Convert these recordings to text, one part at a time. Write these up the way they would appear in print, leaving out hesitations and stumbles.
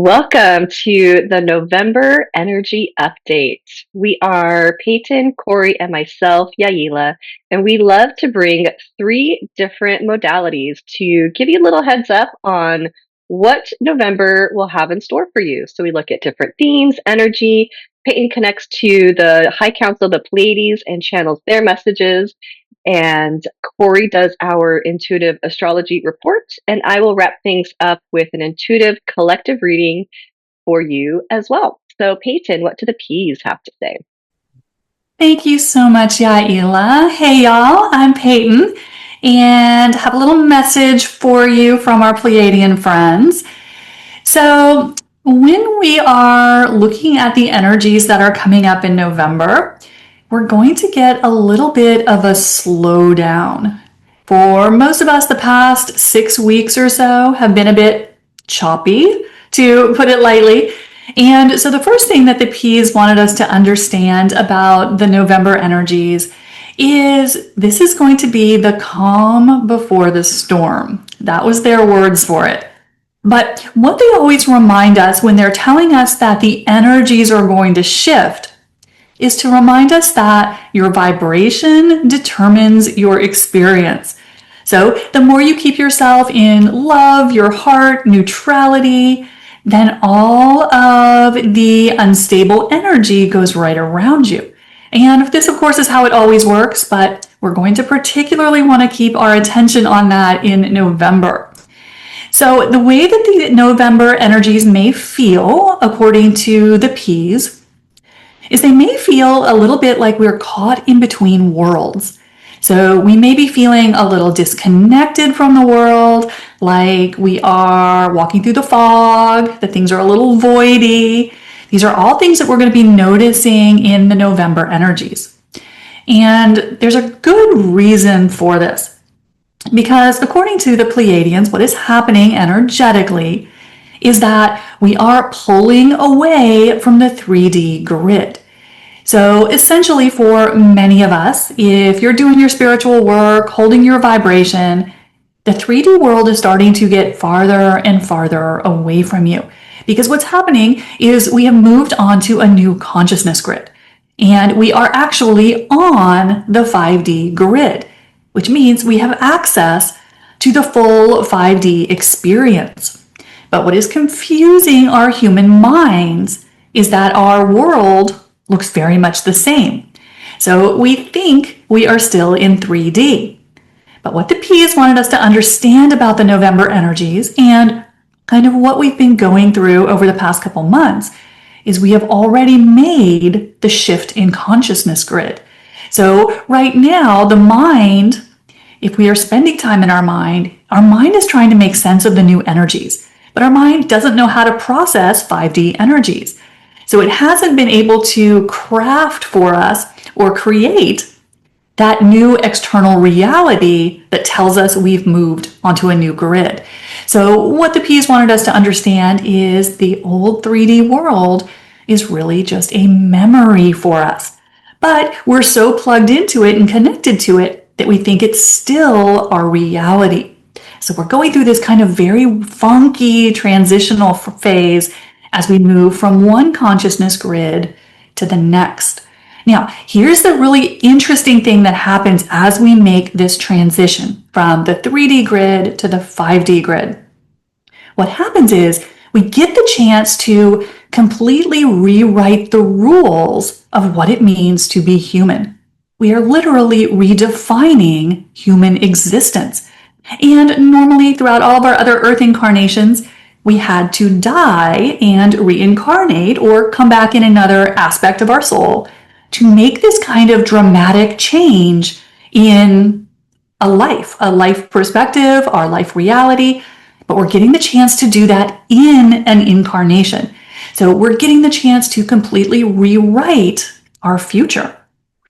Welcome to the November Energy Update. We are Peyton, Corey, and myself, Yaila, and we love to bring three different modalities to give you a little heads up on what November will have in store for you. So we look at different themes, energy. Peyton connects to the High Council, the Pleiades, and channels their messages. And Corey does our intuitive astrology report, and I will wrap things up with an intuitive collective reading for you as well. So, Peyton, what do the P's have to say? Thank you so much, Yaila. Hey, y'all, I'm Peyton, and have a little message for you from our Pleiadian friends. So, when we are looking at the energies that are coming up in November, we're going to get a little bit of a slowdown. For most of us, the past 6 weeks or so have been a bit choppy, to put it lightly. And so the first thing that the P's wanted us to understand about the November energies is this is going to be the calm before the storm. That was their words for it. But what they always remind us when they're telling us that the energies are going to shift is to remind us that your vibration determines your experience. So the more you keep yourself in love, your heart, neutrality, then all of the unstable energy goes right around you. And this, of course, is how it always works, but we're going to particularly want to keep our attention on that in November. So the way that the November energies may feel, according to the P's, is they may feel a little bit like we're caught in between worlds. So we may be feeling a little disconnected from the world, like we are walking through the fog, that things are a little voidy. These are all things that we're going to be noticing in the November energies. And there's a good reason for this. Because according to the Pleiadians, what is happening energetically is that we are pulling away from the 3D grid. So essentially for many of us, if you're doing your spiritual work, holding your vibration, the 3D world is starting to get farther and farther away from you. Because what's happening is we have moved on to a new consciousness grid. And we are actually on the 5D grid, which means we have access to the full 5D experience. But what is confusing our human minds is that our world looks very much the same. So we think we are still in 3D. But what the P's wanted us to understand about the November energies and kind of what we've been going through over the past couple months is we have already made the shift in consciousness grid. So right now, the mind, if we are spending time in our mind is trying to make sense of the new energies. But our mind doesn't know how to process 5D energies. So it hasn't been able to craft for us or create that new external reality that tells us we've moved onto a new grid. So what the P's wanted us to understand is the old 3D world is really just a memory for us. But we're so plugged into it and connected to it that we think it's still our reality. So we're going through this kind of very funky transitional phase as we move from one consciousness grid to the next. Now, here's the really interesting thing that happens as we make this transition from the 3D grid to the 5D grid. What happens is we get the chance to completely rewrite the rules of what it means to be human. We are literally redefining human existence. And normally throughout all of our other Earth incarnations, we had to die and reincarnate or come back in another aspect of our soul to make this kind of dramatic change in a life perspective, our life reality. But we're getting the chance to do that in an incarnation. So we're getting the chance to completely rewrite our future.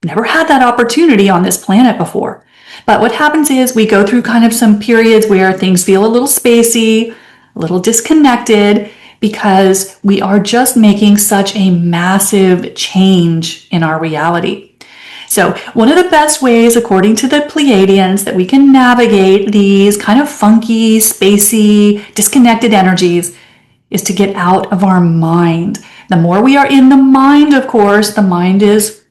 Never had that opportunity on this planet before. But what happens is we go through kind of some periods where things feel a little spacey, a little disconnected, because we are just making such a massive change in our reality. So one of the best ways, according to the Pleiadians, that we can navigate these kind of funky, spacey, disconnected energies is to get out of our mind. The more we are in the mind, of course, the mind is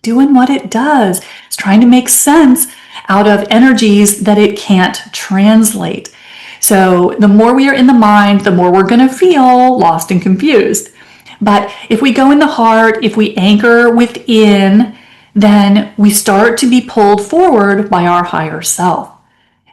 doing what it does. It's trying to make sense out of energies that it can't translate. So the more we are in the mind, the more we're going to feel lost and confused. But if we go in the heart, if we anchor within, then we start to be pulled forward by our higher self.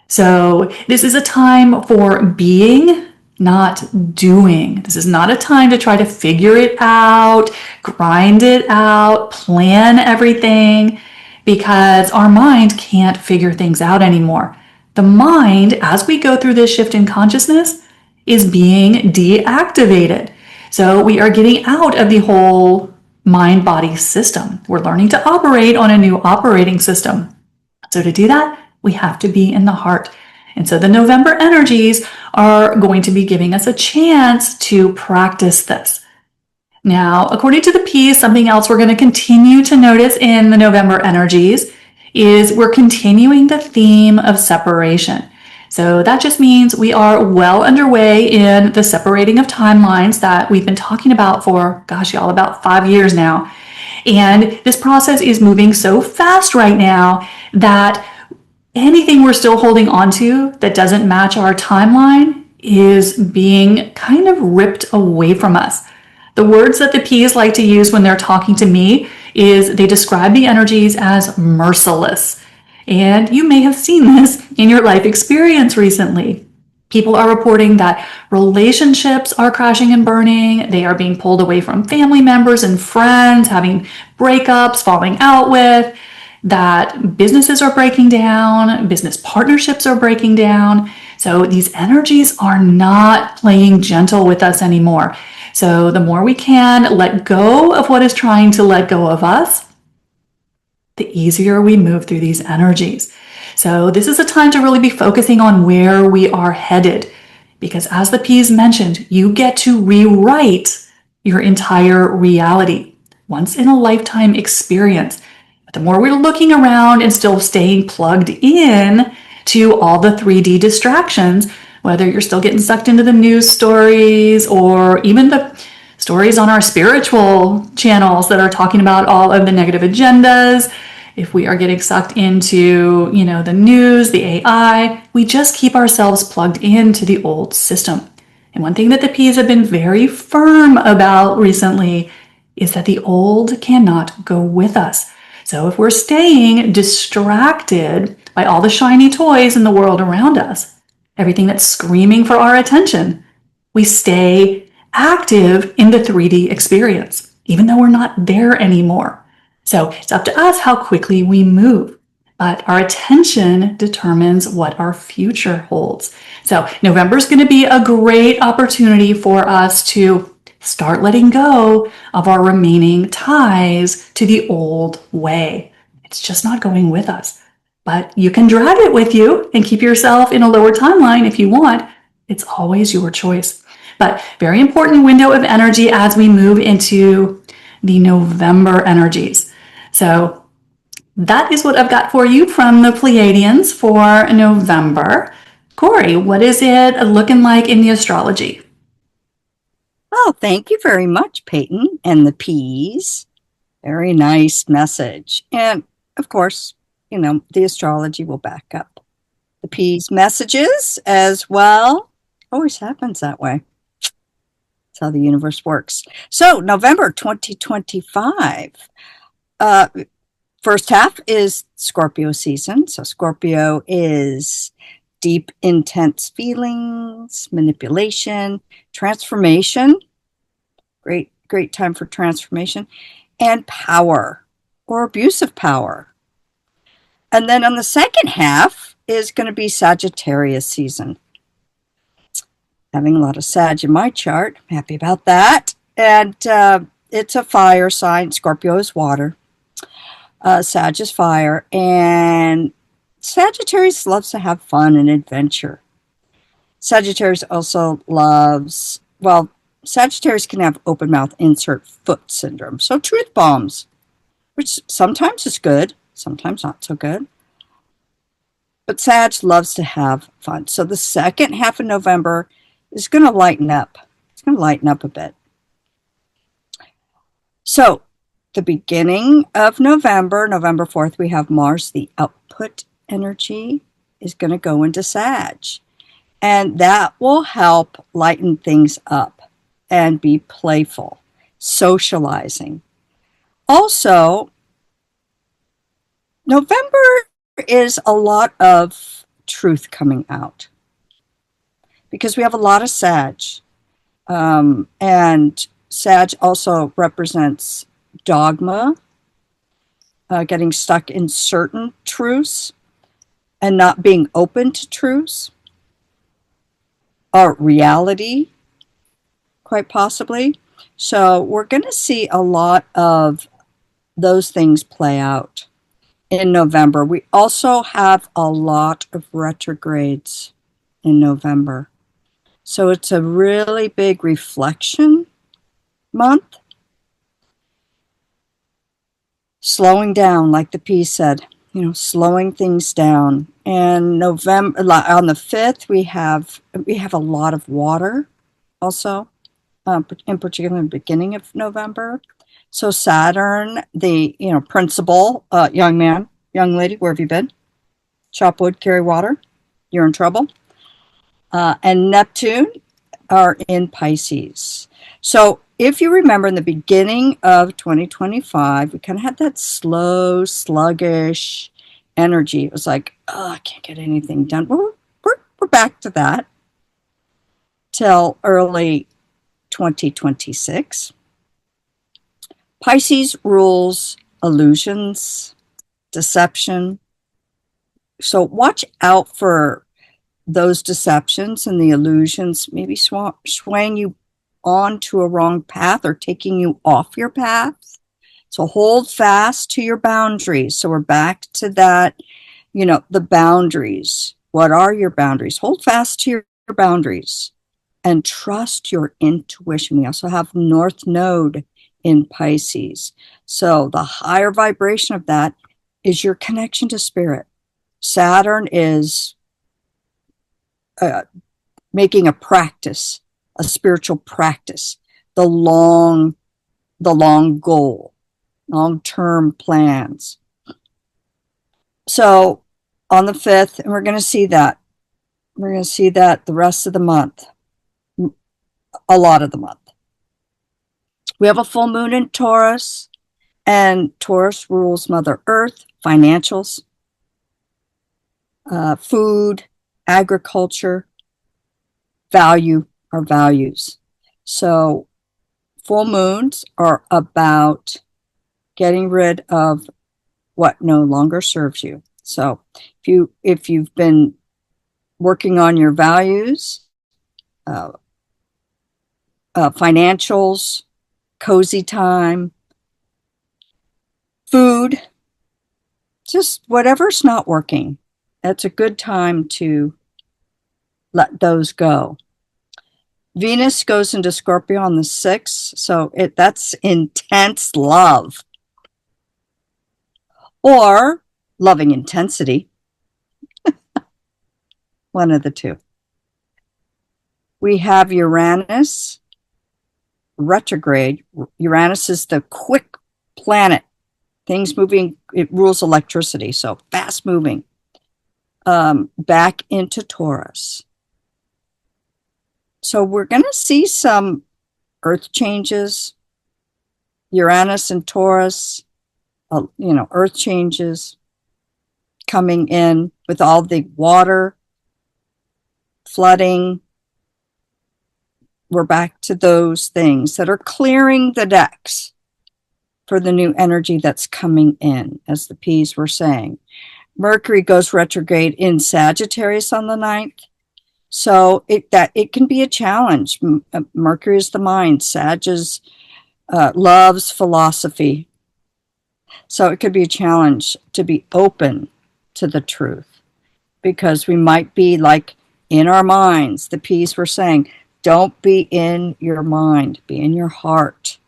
So this is a time for being, not doing. This is not a time to try to figure it out, grind it out, plan everything, because our mind can't figure things out anymore. The mind, as we go through this shift in consciousness, is being deactivated. So we are getting out of the whole mind-body system. We're learning to operate on a new operating system. So to do that, we have to be in the heart. And so the November energies are going to be giving us a chance to practice this. Now, according to the piece, something else we're going to continue to notice in the November energies is we're continuing the theme of separation. So that just means we are well underway in the separating of timelines that we've been talking about for, gosh, y'all, about 5 years now. And this process is moving so fast right now that anything we're still holding on to that doesn't match our timeline is being kind of ripped away from us. The words that the P's like to use when they're talking to me is they describe the energies as merciless. And you may have seen this in your life experience recently. People are reporting that relationships are crashing and burning. They are being pulled away from family members and friends, having breakups, falling out with, that businesses are breaking down, business partnerships are breaking down. So these energies are not playing gentle with us anymore. So the more we can let go of what is trying to let go of us, the easier we move through these energies. So this is a time to really be focusing on where we are headed, because as the P's mentioned, you get to rewrite your entire reality, once in a lifetime experience. But the more we're looking around and still staying plugged in to all the 3D distractions, whether you're still getting sucked into the news stories or even the stories on our spiritual channels that are talking about all of the negative agendas, if we are getting sucked into, the news, the AI, we just keep ourselves plugged into the old system. And one thing that the P's have been very firm about recently is that the old cannot go with us. So if we're staying distracted by all the shiny toys in the world around us, everything that's screaming for our attention, we stay active in the 3D experience, even though we're not there anymore. So it's up to us how quickly we move, but our attention determines what our future holds. So November is going to be a great opportunity for us to start letting go of our remaining ties to the old way. It's just not going with us. But you can drag it with you and keep yourself in a lower timeline if you want. It's always your choice. But very important window of energy as we move into the November energies. So that is what I've got for you from the Pleiadians for November. Corey, what is it looking like in the astrology? Oh, thank you very much, Peyton and the P's. Very nice message. And of course, the astrology will back up the P's messages as well. Always happens that way. That's how the universe works. So November 2025. First half is Scorpio season. So Scorpio is deep, intense feelings, manipulation, transformation. Great time for transformation, and power or abuse of power. And then on the second half is going to be Sagittarius season. Having a lot of Sag in my chart. I'm happy about that. And it's a fire sign. Scorpio is water. Sag is fire. And Sagittarius loves to have fun and adventure. Sagittarius also loves, Sagittarius can have open mouth insert foot syndrome. So truth bombs, which sometimes is good, sometimes not so good. But Sag loves to have fun. So the second half of November is going to lighten up. It's going to lighten up a bit. So the beginning of November, November 4th, we have Mars, the output energy, is going to go into Sag. And that will help lighten things up and be playful, socializing. Also, November is a lot of truth coming out because we have a lot of Sag. And Sag also represents dogma, getting stuck in certain truths and not being open to truths, or reality, quite possibly. So we're going to see a lot of those things play out in November. We also have a lot of retrogrades in November. So it's a really big reflection month. Slowing down, like the P said, slowing things down. And November, on the 5th, we have a lot of water also, in particular in the beginning of November. So Saturn, the principal, young man, young lady, where have you been? Chop wood, carry water. You're in trouble. And Neptune are in Pisces. So if you remember in the beginning of 2025, we kind of had that slow, sluggish energy. It was like, oh, I can't get anything done. We're back to that till early 2026. Pisces rules illusions, deception. So watch out for those deceptions and the illusions, maybe swaying you onto a wrong path or taking you off your path. So hold fast to your boundaries. So we're back to that, the boundaries. What are your boundaries? Hold fast to your boundaries and trust your intuition. We also have North Node in Pisces. So the higher vibration of that is your connection to spirit. Saturn is making a practice, a spiritual practice, the long goal, long-term plans. So on the 5th, and we're going to see that. We're going to see that the rest of the month, a lot of the month. We have a full moon in Taurus, and Taurus rules Mother Earth, financials, food, agriculture, our values. So full moons are about getting rid of what no longer serves you. So if you've been working on your values, financials, cozy time, food, just whatever's not working, that's a good time to let those go. Venus goes into Scorpio on the 6th, so that's intense love or loving intensity. One of the two. We have Uranus retrograde. Uranus is the quick planet. Things moving, it rules electricity, so fast moving. Back into Taurus. So we're going to see some earth changes. Uranus and Taurus, earth changes coming in with all the water, flooding. We're back to those things that are clearing the decks for the new energy that's coming in, as the P's were saying. Mercury goes retrograde in Sagittarius on the 9th. So it can be a challenge. Mercury is the mind. Sag loves philosophy. So it could be a challenge to be open to the truth, because we might be like in our minds. The P's were saying, don't be in your mind, be in your heart.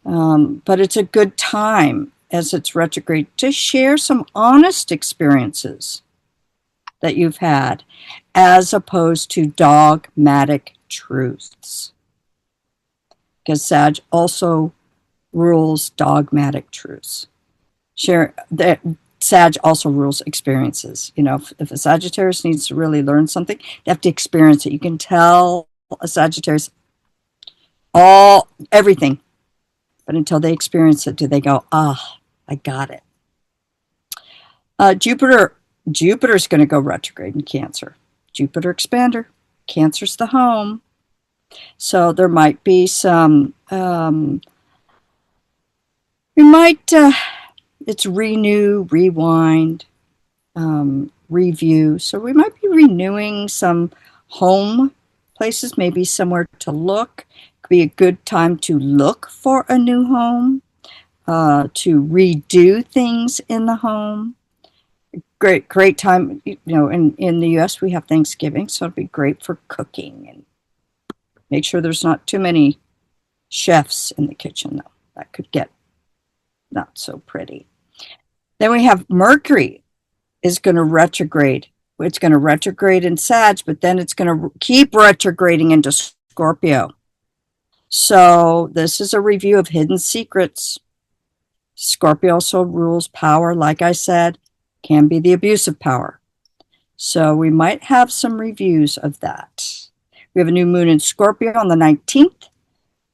But it's a good time, as it's retrograde, to share some honest experiences that you've had, as opposed to dogmatic truths. because Sag also rules dogmatic truths. Sag also rules experiences. You know, if a Sagittarius needs to really learn something, they have to experience it. You can tell a Sagittarius everything, but until they experience it, do they go, ah, I got it. Jupiter's going to go retrograde in Cancer. Jupiter expander. Cancer's the home. So there might be some, it's renew, rewind, review. So we might be renewing some home places, maybe somewhere to look. Could be a good time to look for a new home, to redo things in the home. Great time. You know, in the US we have Thanksgiving, so it'd be great for cooking, and make sure there's not too many chefs in the kitchen, though. That could get not so pretty. Then we have Mercury is going to retrograde. It's going to retrograde in Sag, but then it's going to keep retrograding into Scorpio. So this is a review of hidden secrets. Scorpio also rules power, like I said, can be the abusive power. So we might have some reviews of that. We have a new moon in Scorpio on the 19th.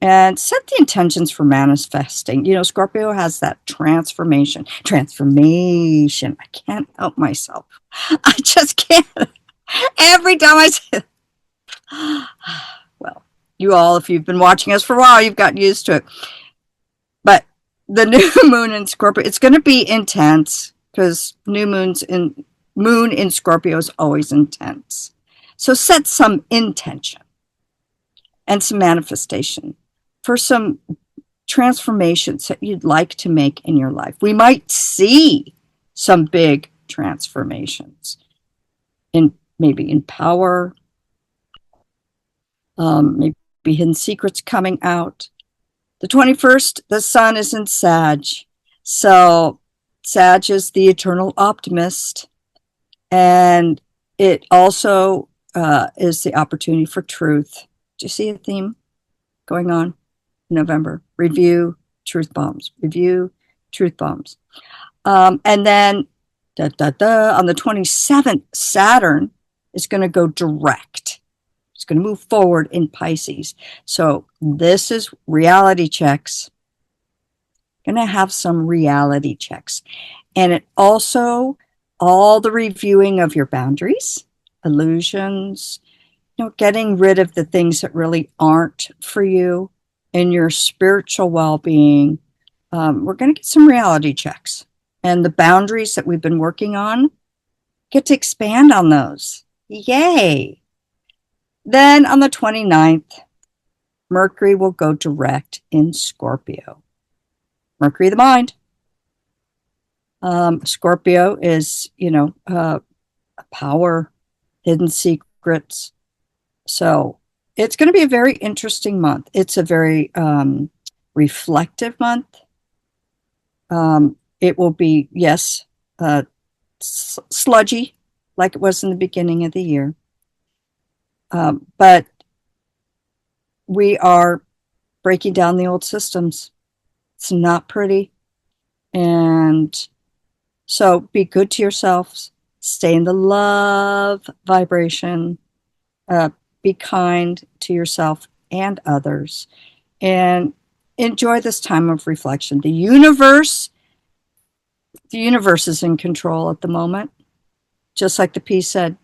And set the intentions for manifesting. You know, Scorpio has that transformation. Transformation. I can't help myself. I just can't. Every time I say it. Well, you all, if you've been watching us for a while, you've gotten used to it. But the new moon in Scorpio, it's going to be intense, because moon in Scorpio is always intense. So set some intention and some manifestation for some transformations that you'd like to make in your life. We might see some big transformations maybe in power, maybe hidden secrets coming out. The 21st, the sun is in Sag. So Sag is the eternal optimist, and it also is the opportunity for truth. Do you see a theme going on? November. Review, truth bombs. Review, truth bombs. And then on the 27th, Saturn is going to go direct. It's going to move forward in Pisces. So this is reality checks. Going to have some reality checks. And it also, all the reviewing of your boundaries, illusions, you know, getting rid of the things that really aren't for you, in your spiritual well-being. We're going to get some reality checks, and the boundaries that we've been working on, get to expand on those. Yay. Then on the 29th, Mercury will go direct in Scorpio. Mercury the mind. Scorpio is, you know, power, hidden secrets. So it's going to be a very interesting month. It's a very reflective month. It will be, yes, sludgy, like it was in the beginning of the year. But we are breaking down the old systems. It's not pretty. And so be good to yourselves. Stay in the love vibration. Be kind to yourself and others, and enjoy this time of reflection. The universe is in control at the moment. Just like the piece said,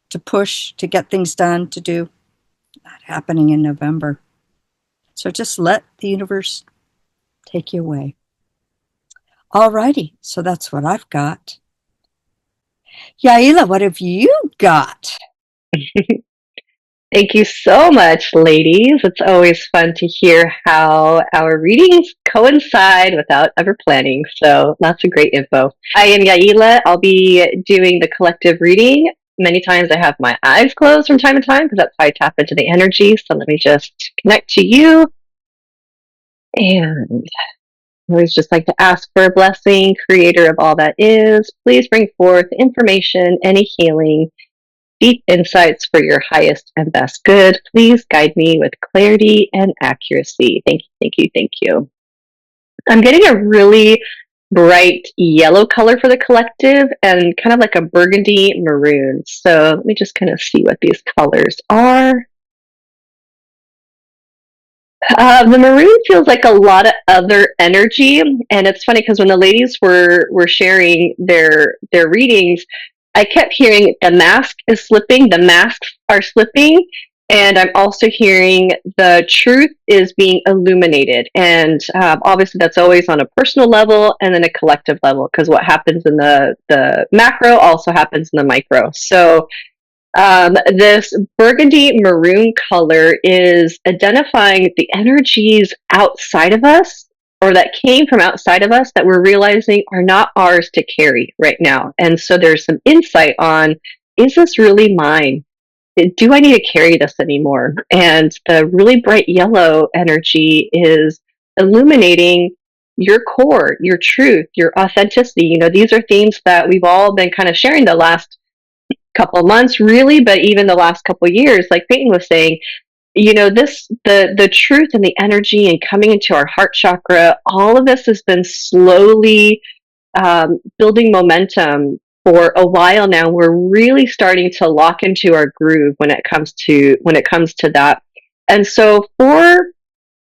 to push, to get things done, to do, not happening in November. So just let the universe take you away. All righty, so that's what I've got. Yaila, what have you got? Thank you so much, ladies. It's always fun to hear how our readings coincide without ever planning. So lots of great info. I am Yaila. I'll be doing the collective reading. Many times I have my eyes closed from time to time because that's how I tap into the energy. So let me just connect to you. And I always just like to ask for a blessing, creator of all that is. Please bring forth information, any healing, deep insights for your highest and best good. Please guide me with clarity and accuracy. Thank you, thank you, thank you. I'm getting a really bright yellow color for the collective and kind of like a burgundy maroon. So let me just kind of see what these colors are. The maroon feels like a lot of other energy, and it's funny because when the ladies were sharing their readings, I kept hearing the mask is slipping, the masks are slipping, and I'm also hearing the truth is being illuminated. And obviously, that's always on a personal level and then a collective level because what happens in the macro also happens in the micro. So this burgundy maroon color is identifying the energies outside of us or that came from outside of us that we're realizing are not ours to carry right now. And so there's some insight on, is this really mine? Do I need to carry this anymore? And the really bright yellow energy is illuminating your core, your truth, your authenticity. You know, these are themes that we've all been kind of sharing the last couple months really, but even the last couple years, like Peyton was saying, you know, this the truth and the energy and coming into our heart chakra, all of this has been slowly building momentum for a while now. We're really starting to lock into our groove when it comes to that. And so for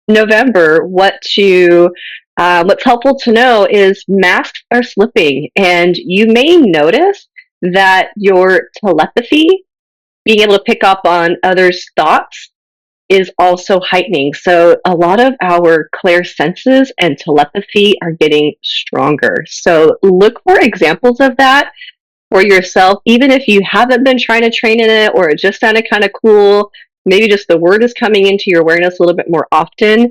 November, what's helpful to know is masks are slipping, and you may notice that your telepathy, being able to pick up on others' thoughts, is also heightening. So a lot of our clair senses and telepathy are getting stronger. So look for examples of that for yourself, even if you haven't been trying to train in it or it just sounded kind of cool. Maybe just the word is coming into your awareness a little bit more often.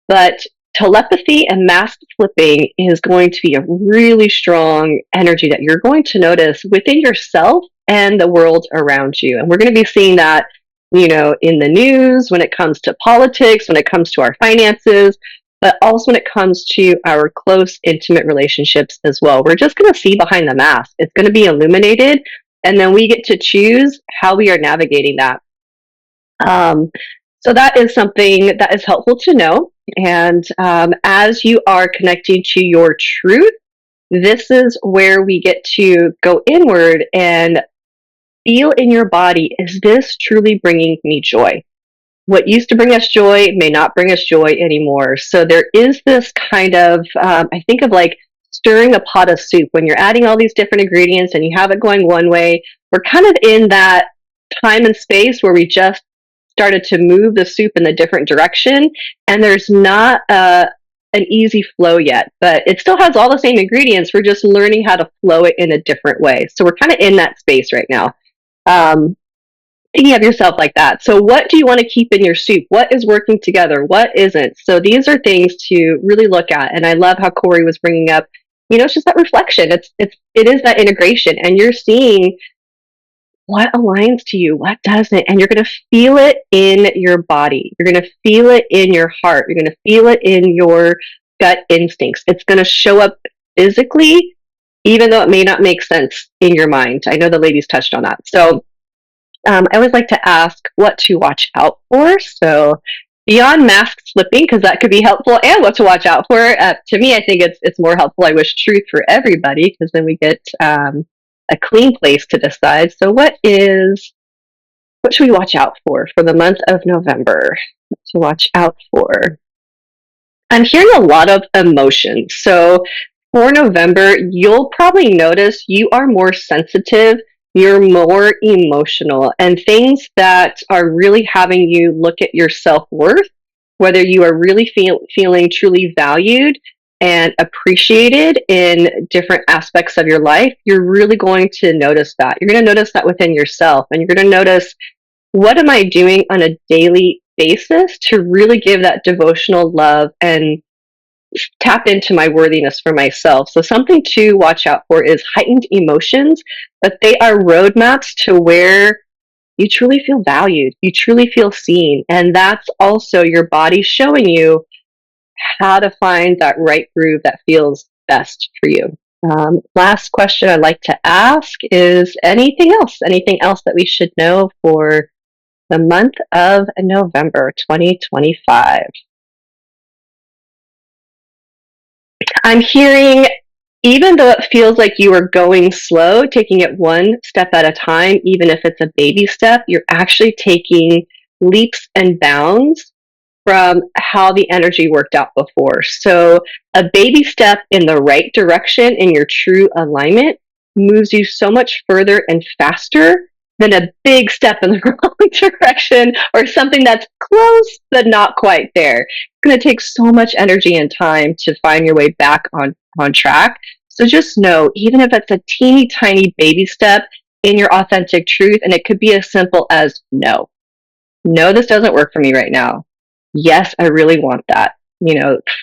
But telepathy and mask flipping is going to be a really strong energy that you're going to notice within yourself and the world around you. And we're going to be seeing that, you know, in the news, when it comes to politics, when it comes to our finances, but also when it comes to our close, intimate relationships as well. We're just going to see behind the mask. It's going to be illuminated, and then we get to choose how we are navigating that. So that is something that is helpful to know. And as you are connecting to your truth, this is where we get to go inward and feel in your body, is this truly bringing me joy? What used to bring us joy may not bring us joy anymore. So there is this kind of, I think of like stirring a pot of soup. When you're adding all these different ingredients and you have it going one way, we're kind of in that time and space where we just started to move the soup in a different direction, and there's not an easy flow yet, but it still has all the same ingredients. We're just learning how to flow it in a different way. So we're kind of in that space right now. Thinking of yourself like that. So what do you want to keep in your soup? What is working together? What isn't? So these are things to really look at. And I love how Corey was bringing up, you know, it's just that reflection. It is that integration, and you're seeing what aligns to you, what doesn't, and you're going to feel it in your body. You're going to feel it in your heart. You're going to feel it in your gut instincts. It's going to show up physically, even though it may not make sense in your mind. I know the ladies touched on that. So I always like to ask what to watch out for. So beyond mask slipping, because that could be helpful, and what to watch out for. To me, I think it's more helpful. I wish truth for everybody, because then we get a clean place to decide. So what should we watch out for the month of November? What to watch out for? I'm hearing a lot of emotion. So for November, you'll probably notice you are more sensitive, you're more emotional, and things that are really having you look at your self-worth, whether you are really feeling truly valued and appreciated in different aspects of your life, you're really going to notice that. You're going to notice that within yourself, and you're going to notice, what am I doing on a daily basis to really give that devotional love and tap into my worthiness for myself? So something to watch out for is heightened emotions, but they are roadmaps to where you truly feel valued, you truly feel seen, and that's also your body showing you how to find that right groove that feels best for you. Last question I'd like to ask is anything else? Anything else that we should know for the month of November 2025? I'm hearing, even though it feels like you are going slow, taking it one step at a time, even if it's a baby step, you're actually taking leaps and bounds from how the energy worked out before. So, a baby step in the right direction in your true alignment moves you so much further and faster than a big step in the wrong direction or something that's close but not quite there. It's going to take so much energy and time to find your way back on track. So just know, even if it's a teeny tiny baby step in your authentic truth, and it could be as simple as no, no, this doesn't work for me right now. Yes, I really want that.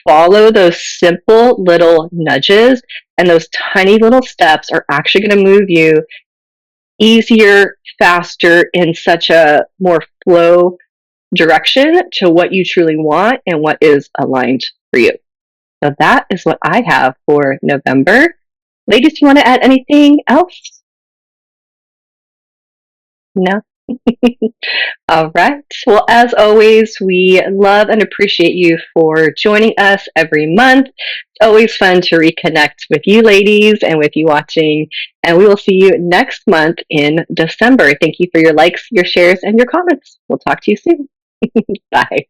Follow those simple little nudges, and those tiny little steps are actually going to move you easier, faster, in such a more flow direction to what you truly want and what is aligned for you. So that is what I have for November. Ladies, do you want to add anything else? No? All right. Well, as always, we love and appreciate you for joining us every month. It's always fun to reconnect with you ladies and with you watching. And we will see you next month in December. Thank you for your likes, your shares, and your comments. We'll talk to you soon. Bye.